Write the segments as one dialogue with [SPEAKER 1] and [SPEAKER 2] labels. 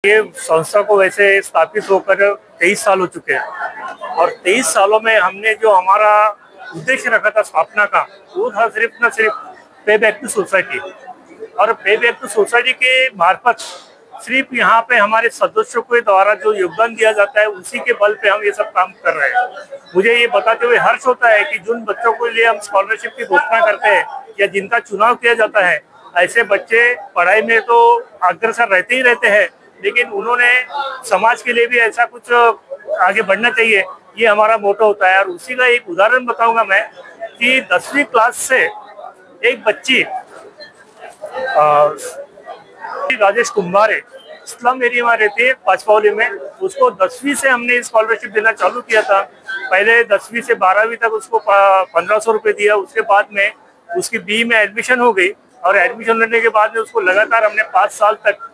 [SPEAKER 1] ये संस्था को वैसे स्थापित होकर 23 साल हो चुके हैं और 23 सालों में हमने जो हमारा उद्देश्य रखा था स्थापना का, वो था सिर्फ न सिर्फ पे बैक टू सोसाइटी। और पे बैक टू सोसाइटी के मार्फत सिर्फ यहाँ पे हमारे सदस्यों के द्वारा जो योगदान दिया जाता है, उसी के बल पे हम ये सब काम कर रहे हैं। मुझे ये बताते हुए हर्ष होता है कि जिन बच्चों के लिए हम स्कॉलरशिप की घोषणा करते हैं या जिनका चुनाव किया जाता है, ऐसे बच्चे पढ़ाई में तो अग्रसर रहते ही रहते हैं, लेकिन उन्होंने समाज के लिए भी ऐसा कुछ आगे बढ़ना चाहिए, ये हमारा मोटो होता है। और उसी का एक उदाहरण बताऊंगा मैं कि 10वीं क्लास से एक बच्ची राजेश कुंभारे स्लम एरिया में रहती है पाचपावली में, उसको 10वीं से हमने स्कॉलरशिप देना चालू किया था। पहले 10वीं से 12वीं तक उसको 1500 रुपये दिया, उसके बाद में उसकी बी में एडमिशन हो गई और एडमिशन लेने के बाद में उसको लगातार हमने 5 साल तक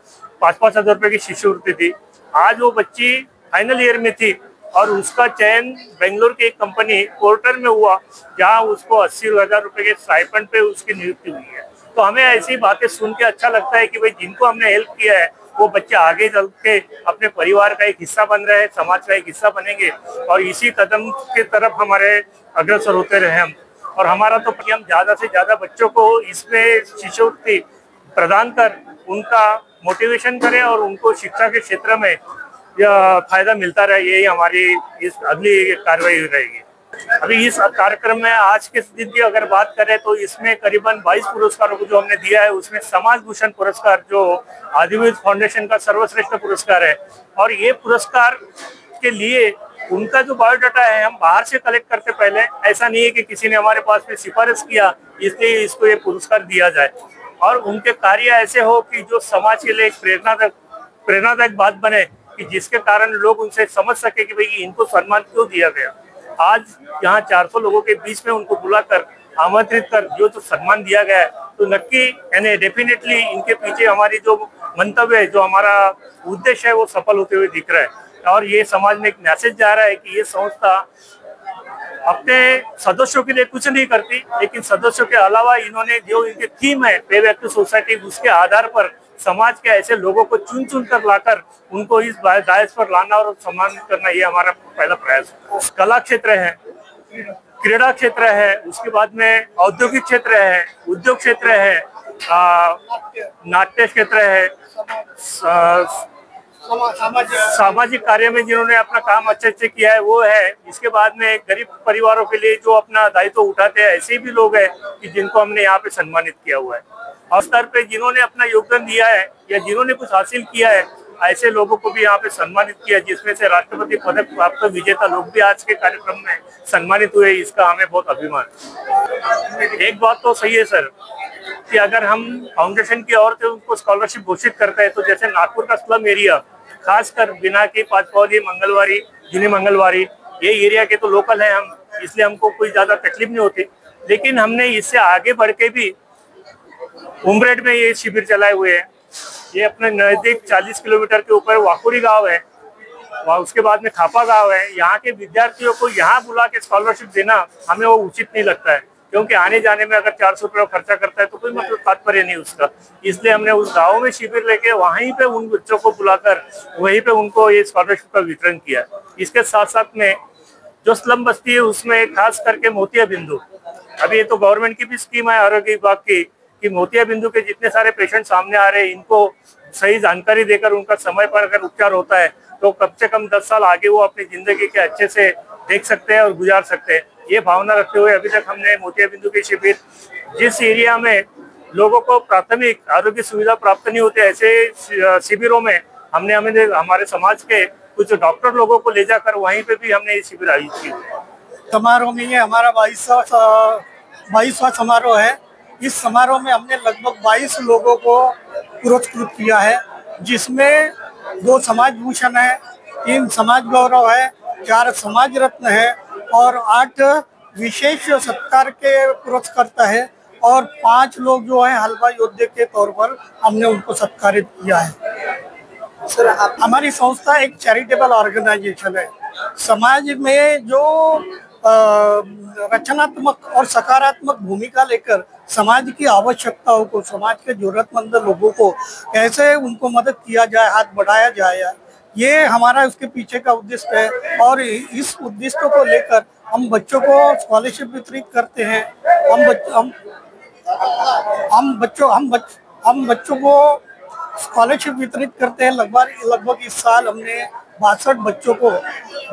[SPEAKER 1] 5-5 हजार रुपये की शिष्यवृत्ति थी। आज वो बच्ची फाइनल ईयर में थी और उसका चयन बेंगलोर की एक कंपनी पोर्टर में हुआ, जहाँ उसको 80,000 रुपये के स्टाइपेंड पे उसकी नियुक्ति हुई है। तो हमें ऐसी बातें सुन के अच्छा लगता है कि भाई जिनको हमने हेल्प किया है वो बच्चे आगे चल के अपने परिवार का एक हिस्सा बन रहे हैं, समाज का एक हिस्सा बनेंगे और इसी कदम की तरफ हमारे अग्रसर होते रहे हम। और हमारा तो हम ज़्यादा से ज़्यादा बच्चों को इसमें शिष्यवृत्ति प्रदान कर उनका मोटिवेशन करें और उनको शिक्षा के क्षेत्र में फायदा मिलता रहे, यही हमारी इस अगली कार्रवाई रहेगी। अभी इस कार्यक्रम में आज के दिन की अगर बात करें तो इसमें करीबन 22 पुरस्कारों को जो हमने दिया है, उसमें समाज भूषण पुरस्कार जो आदिवासी फाउंडेशन का सर्वश्रेष्ठ पुरस्कार है। और ये पुरस्कार के लिए उनका जो बायोडाटा है हम बाहर से कलेक्ट करते, पहले ऐसा नहीं है कि किसी ने हमारे पास में सिफारिश किया इसलिए इसको ये पुरस्कार दिया जाए। और उनके कार्य ऐसे हो कि जो समाज के लिए एक प्रेरणादायक बात बने, कि जिसके कारण लोग उनसे समझ सके कि भाई इनको सम्मान क्यों दिया गया। आज यहाँ 400 लोगों के बीच में उनको बुलाकर आमंत्रित कर जो सम्मान दिया गया है, तो नक्की यानी डेफिनेटली इनके पीछे हमारी जो मंतव्य है, जो हमारा उद्देश्य है, वो सफल होते हुए दिख रहा है। और ये समाज में एक मैसेज जा रहा है कि ये संस्था अपने सदस्यों के लिए कुछ नहीं करती, लेकिन सदस्यों के अलावा इन्होंने जो इनकी थीम है पे बैक टू सोसाइटी, उसके आधार पर समाज के ऐसे लोगों को चुन चुन कर लाकर उनको इस दायज पर लाना और सम्मान करना, ये हमारा पहला प्रयास है। कला क्षेत्र है, क्रीड़ा क्षेत्र है, उसके बाद में औद्योगिक क्षेत्र है, उद्योग क्षेत्र है, नाट्य क्षेत्र है, सामाजिक कार्य में जिन्होंने अपना काम अच्छे से किया है वो है। इसके बाद में गरीब परिवारों के लिए जो अपना दायित्व उठाते हैं, ऐसे भी लोग हैं कि जिनको हमने यहाँ पे सम्मानित किया हुआ है। और स्तर पे जिन्होंने अपना योगदान दिया है या जिन्होंने कुछ हासिल किया है, ऐसे लोगों को भी यहाँ पे सम्मानित किया, जिसमें से राष्ट्रपति पदक प्राप्त विजेता लोग भी आज के कार्यक्रम में सम्मानित हुए। इसका हमें बहुत अभिमान। एक बात तो सही है सर कि अगर हम फाउंडेशन की ओर से उनको स्कॉलरशिप घोषित करते हैं, तो जैसे नागपुर का स्लम एरिया, खासकर बिना की पाचपावली, मंगलवारी, जूनी मंगलवारी, ये एरिया के तो लोकल हैं हम, इसलिए हमको कोई ज्यादा तकलीफ नहीं होती। लेकिन हमने इससे आगे बढ़ के भी उमरेड में ये शिविर चलाए हुए हैं। ये अपने नजदीक 40 किलोमीटर के ऊपर वाकुड़ी गांव है, वहाँ उसके बाद में खापा गांव है। यहाँ के विद्यार्थियों को यहाँ बुला के स्कॉलरशिप देना हमें वो उचित नहीं लगता है, क्योंकि आने जाने में अगर 400 रुपये खर्चा करता है तो कोई मतलब तात्पर्य नहीं उसका। इसलिए हमने उस गाँव में शिविर लेके वहीं पे उन बच्चों को बुलाकर वहीं पे उनको ये स्कॉलरशिप का वितरण किया। इसके साथ साथ में जो स्लम बस्ती है उसमें खास करके मोतिया बिंदु, अभी ये तो गवर्नमेंट की भी स्कीम है आरोग्य विभाग की, कि मोतिया बिंदु के जितने सारे पेशेंट सामने आ रहे हैं, इनको सही जानकारी देकर उनका समय पर अगर उपचार होता है तो कम से कम 10 साल आगे वो अपनी जिंदगी के अच्छे से देख सकते हैं और गुजार सकते हैं। ये भावना रखते हुए अभी तक हमने मोतिया बिंदु के शिविर, जिस एरिया में लोगों को प्राथमिक आरोग्य सुविधा प्राप्त नहीं होते, ऐसे शिविरों में हमने हमारे समाज के कुछ डॉक्टर लोगों को ले जाकर वहीं पे भी हमने ये शिविर आयोजित किए।
[SPEAKER 2] समारोह में ये हमारा 22वां समारोह है। इस समारोह में हमने लगभग 22 लोगों को पुरस्कृत किया है, जिसमें 2 समाज भूषण है, 3 समाज गौरव है, 4 समाज रत्न है और 8 विशेष सत्कार के पुरस्कर्ता है और 5 लोग जो है हलवा योद्धे के तौर पर हमने उनको सत्कारित किया है। सर, हमारी संस्था एक चैरिटेबल ऑर्गेनाइजेशन है। समाज में जो रचनात्मक और सकारात्मक भूमिका लेकर समाज की आवश्यकताओं को, समाज के जरूरतमंद लोगों को कैसे उनको मदद किया जाए, हाथ बढ़ाया जाए, ये हमारा उसके पीछे का उद्देश्य है। और इस उद्देश्य को लेकर हम बच्चों को स्कॉलरशिप वितरित करते हैं। हम बच्चों को स्कॉलरशिप वितरित करते हैं। लगभग इस साल हमने 62 बच्चों को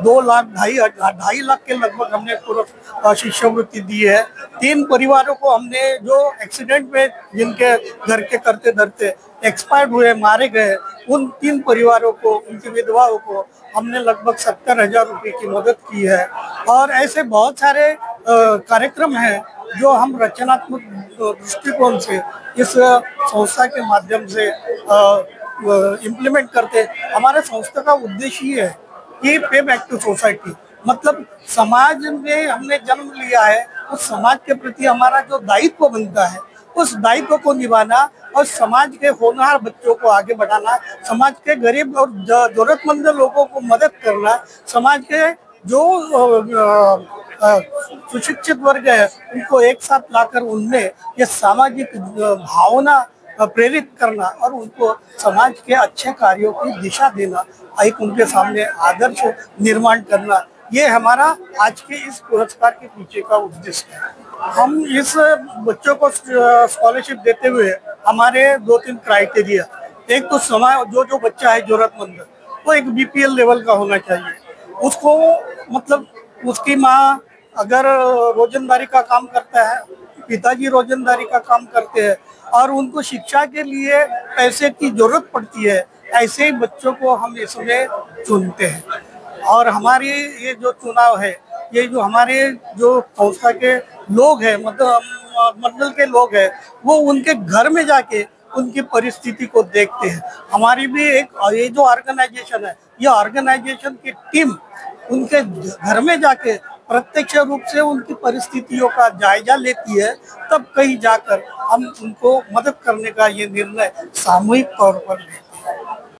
[SPEAKER 2] 2 लाख 2.5 लाख के लगभग हमने पूर्व शिष्यवृत्ति दी है। 3 परिवारों को हमने जो एक्सीडेंट में जिनके घर के करते धरते एक्सपायर्ड हुए, मारे गए, उन 3 परिवारों को, उनकी विधवाओं को हमने लगभग 70,000 रुपये की मदद की है। और ऐसे बहुत सारे कार्यक्रम हैं जो हम रचनात्मक दृष्टिकोण से इस संस्था के माध्यम से इम्प्लीमेंट करते हैं। हमारे संस्था का उद्देश्य ये है कि पे बैक टू सोसाइटी, मतलब समाज में हमने जन्म लिया है, उस समाज के प्रति हमारा जो दायित्व बनता है, उस दायित्व को निभाना और समाज के होनहार बच्चों को आगे बढ़ाना, समाज के गरीब और जरूरतमंद लोगों को मदद करना, समाज के जो सुशिक्षित वर्ग है उनको एक साथ लाकर उनमें ये सामाजिक भावना प्रेरित करना और उनको समाज के अच्छे कार्यों की दिशा देना, एक उनके सामने आदर्श निर्माण करना, ये हमारा आज के इस पुरस्कार के पीछे का उद्देश्य है। हम इस बच्चों को स्कॉलरशिप देते हुए हमारे 2-3 क्राइटेरिया, एक तो समाज जो बच्चा है जरूरतमंद, वो एक BPL लेवल का होना चाहिए। उसको मतलब उसकी माँ अगर रोजंदारी का काम करता है, पिताजी रोजंदारी का काम करते हैं और उनको शिक्षा के लिए पैसे की जरूरत पड़ती है, ऐसे ही बच्चों को हम इसमें चुनते हैं। और हमारी ये जो चुनाव है, ये जो हमारे जो संस्था के लोग हैं, मतलब मंडल के लोग हैं, वो उनके घर में जाके उनकी परिस्थिति को देखते हैं। हमारी भी ये जो ऑर्गेनाइजेशन है, ये ऑर्गेनाइजेशन की टीम उनके घर में जाके प्रत्यक्ष रूप से उनकी परिस्थितियों का जायजा लेती है। तब कहीं जाकर हम उनको मदद करने का ये निर्णय सामूहिक तौर पर लेते हैं।